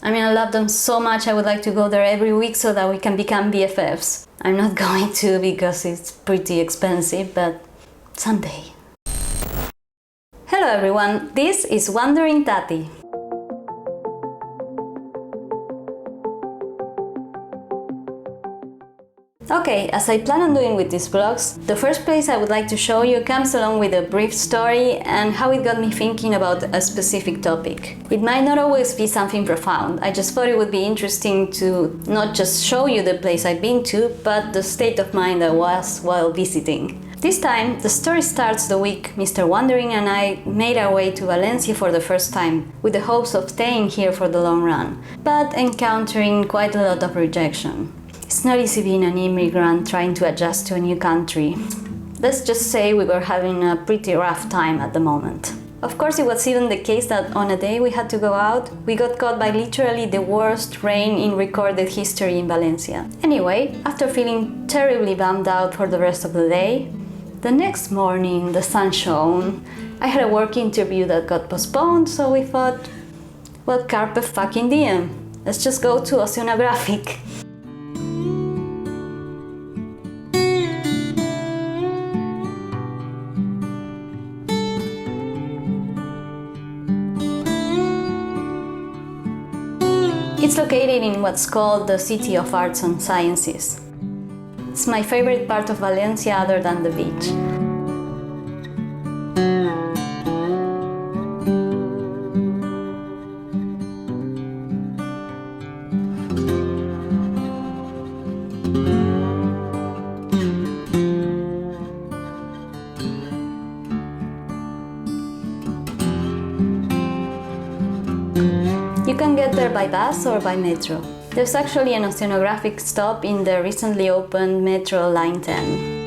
I mean, I love them so much, I would like to go there every week so that we can become BFFs. I'm not going to because it's pretty expensive, but someday. Hello everyone, this is Wandering Tati. Okay, as I plan on doing with these vlogs, the first place I would like to show you comes along with a brief story and how it got me thinking about a specific topic. It might not always be something profound, I just thought it would be interesting to not just show you the place I've been to, but the state of mind I was while visiting. This time, the story starts the week Mr. Wandering and I made our way to Valencia for the first time, with the hopes of staying here for the long run, but encountering quite a lot of rejection. It's not easy being an immigrant trying to adjust to a new country. Let's just say we were having a pretty rough time at the moment. Of course, it was even the case that on a day we had to go out, we got caught by literally the worst rain in recorded history in Valencia. Anyway, after feeling terribly bummed out for the rest of the day, the next morning the sun shone. I had a work interview that got postponed, so we thought, well, carpe fucking diem. Let's just go to Oceanographic. It's located in what's called the City of Arts and Sciences. It's my favorite part of Valencia other than the beach. You can get there by bus or by metro. There's actually an oceanographic stop in the recently opened Metro Line 10.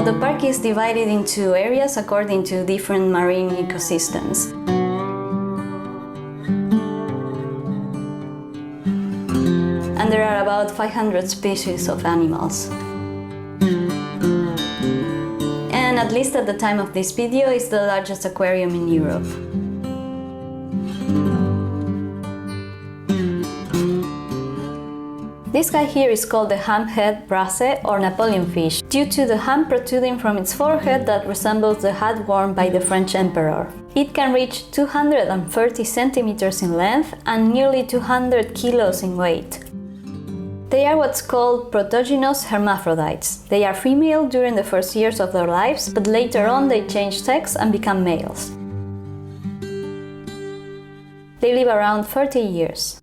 The park is divided into areas according to different marine ecosystems. And there are about 500 species of animals. And at least at the time of this video, it's the largest aquarium in Europe. This guy here is called the hamhead brasse or Napoleon fish, due to the ham protruding from its forehead that resembles the hat worn by the French emperor. It can reach 230 centimeters in length and nearly 200 kilos in weight. They are what's called protogynous hermaphrodites. They are female during the first years of their lives, but later on they change sex and become males. They live around 30 years.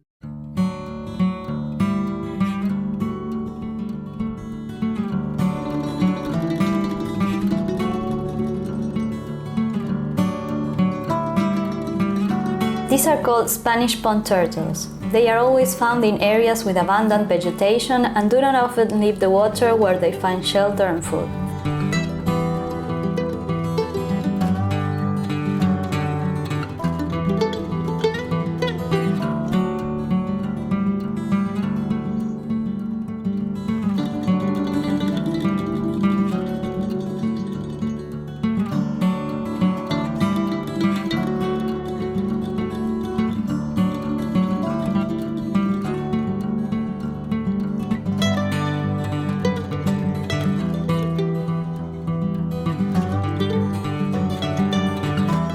These are called Spanish pond turtles. They are always found in areas with abundant vegetation and do not often leave the water where they find shelter and food.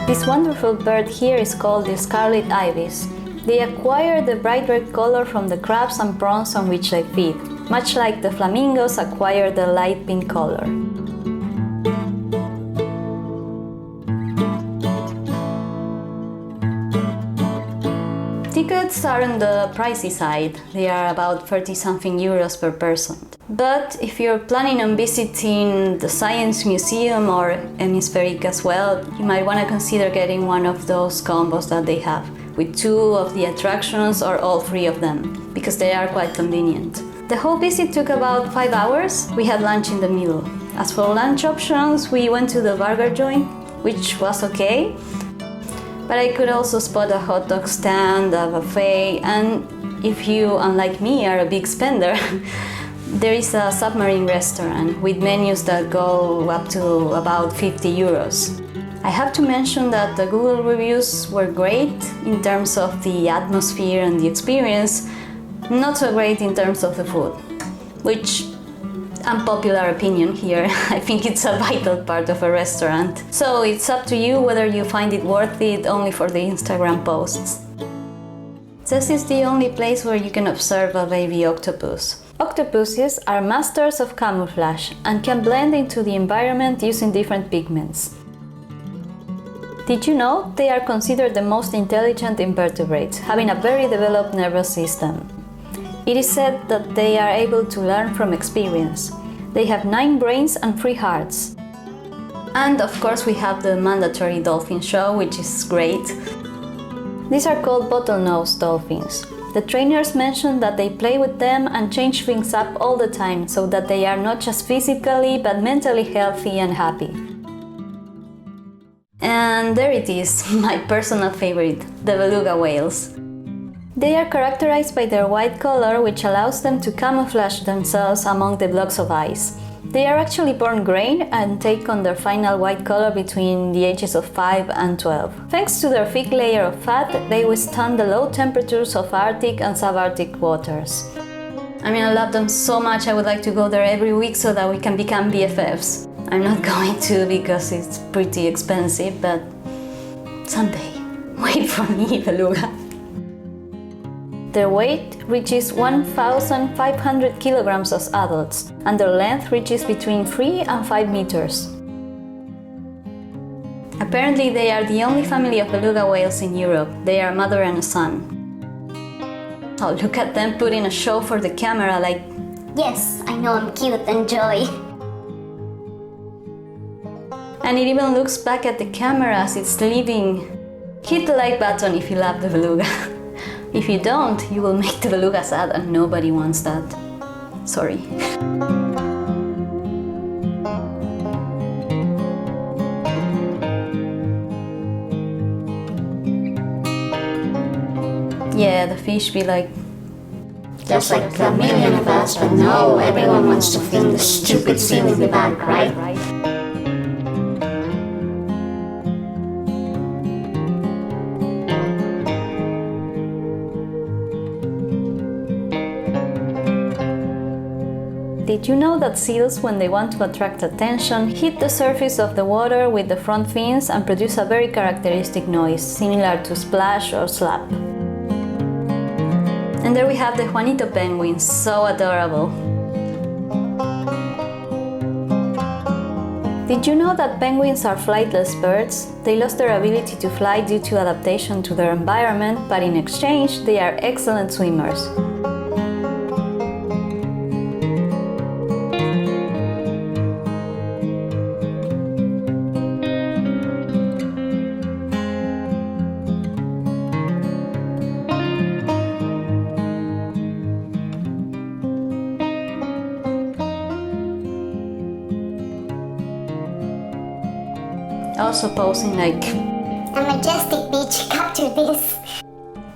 This wonderful bird here is called the scarlet ibis. They acquire the bright red color from the crabs and prawns on which they feed, much like the flamingos acquire the light pink color. Tickets are on the pricey side. They are about 30-something euros per person. But if you're planning on visiting the Science Museum or Hemispheric as well, you might want to consider getting one of those combos that they have, with 2 of the attractions or all 3 of them, because they are quite convenient. The whole visit took about 5 hours. We had lunch in the middle. As for lunch options, we went to the burger joint, which was okay. But I could also spot a hot dog stand, a buffet, and if you, unlike me, are a big spender, there is a submarine restaurant with menus that go up to about 50 euros. I have to mention that the Google reviews were great in terms of the atmosphere and the experience, not so great in terms of the food, which, unpopular opinion here, I think it's a vital part of a restaurant. So it's up to you whether you find it worth it only for the Instagram posts. This is the only place where you can observe a baby octopus. Octopuses are masters of camouflage and can blend into the environment using different pigments. Did you know they are considered the most intelligent invertebrates, having a very developed nervous system? It is said that they are able to learn from experience. They have 9 brains and 3 hearts. And of course we have the mandatory dolphin show, which is great. These are called bottlenose dolphins. The trainers mention that they play with them and change things up all the time so that they are not just physically but mentally healthy and happy. And there it is, my personal favorite, the beluga whales. They are characterized by their white color, which allows them to camouflage themselves among the blocks of ice. They are actually born gray and take on their final white color between the ages of 5 and 12. Thanks to their thick layer of fat, they withstand the low temperatures of Arctic and subarctic waters. I mean, I love them so much, I would like to go there every week so that we can become BFFs. I'm not going to because it's pretty expensive, but someday. Wait for me, beluga. Their weight reaches 1,500 kilograms as adults, and their length reaches between 3 and 5 meters. Apparently, they are the only family of beluga whales in Europe. They are a mother and a son. Oh, look at them putting a show for the camera like... Yes, I know I'm cute, enjoy. And it even looks back at the camera as it's leaving. Hit the like button if you love the beluga. If you don't, you will make the beluga sad and nobody wants that. Sorry. Yeah, the fish be like... There's like a million of us, but no, everyone wants to film the stupid scene in the back, right? Did you know that seals, when they want to attract attention, hit the surface of the water with the front fins and produce a very characteristic noise, similar to splash or slap? And there we have the Juanito penguins, so adorable. Did you know that penguins are flightless birds? They lost their ability to fly due to adaptation to their environment, but in exchange, they are excellent swimmers. Also posing like... A majestic beach, capture this!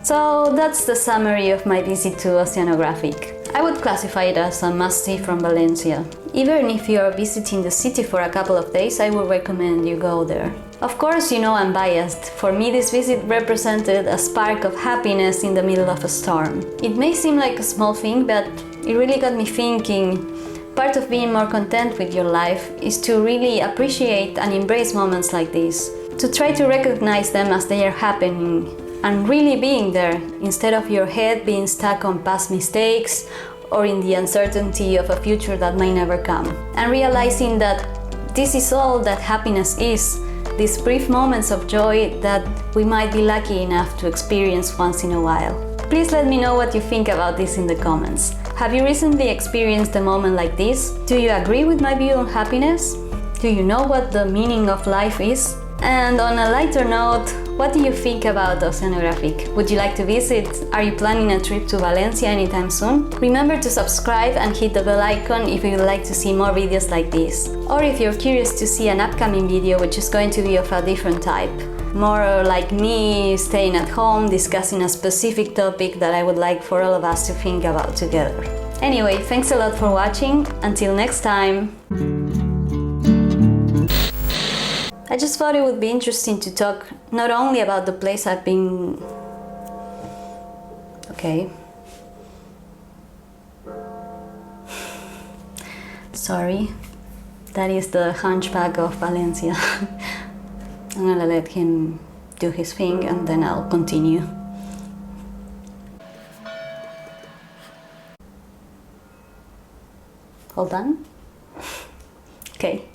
So that's the summary of my visit to Oceanographic. I would classify it as a must-see from Valencia. Even if you are visiting the city for a couple of days, I would recommend you go there. Of course, you know I'm biased. For me, this visit represented a spark of happiness in the middle of a storm. It may seem like a small thing, but it really got me thinking. Part of being more content with your life is to really appreciate and embrace moments like this. To try to recognize them as they are happening and really being there, instead of your head being stuck on past mistakes or in the uncertainty of a future that might never come. And realizing that this is all that happiness is, these brief moments of joy that we might be lucky enough to experience once in a while. Please let me know what you think about this in the comments. Have you recently experienced a moment like this? Do you agree with my view on happiness? Do you know what the meaning of life is? And on a lighter note, what do you think about Oceanographic? Would you like to visit? Are you planning a trip to Valencia anytime soon? Remember to subscribe and hit the bell icon if you would like to see more videos like this. Or if you're curious to see an upcoming video which is going to be of a different type. more like me staying at home, discussing a specific topic that I would like for all of us to think about together. Anyway, thanks a lot for watching. Until next time. I just thought it would be interesting to talk not only about the place I've been... Okay. Sorry. That is the Hunchback of Valencia. I'm gonna let him do his thing and then I'll continue. Hold on. Okay.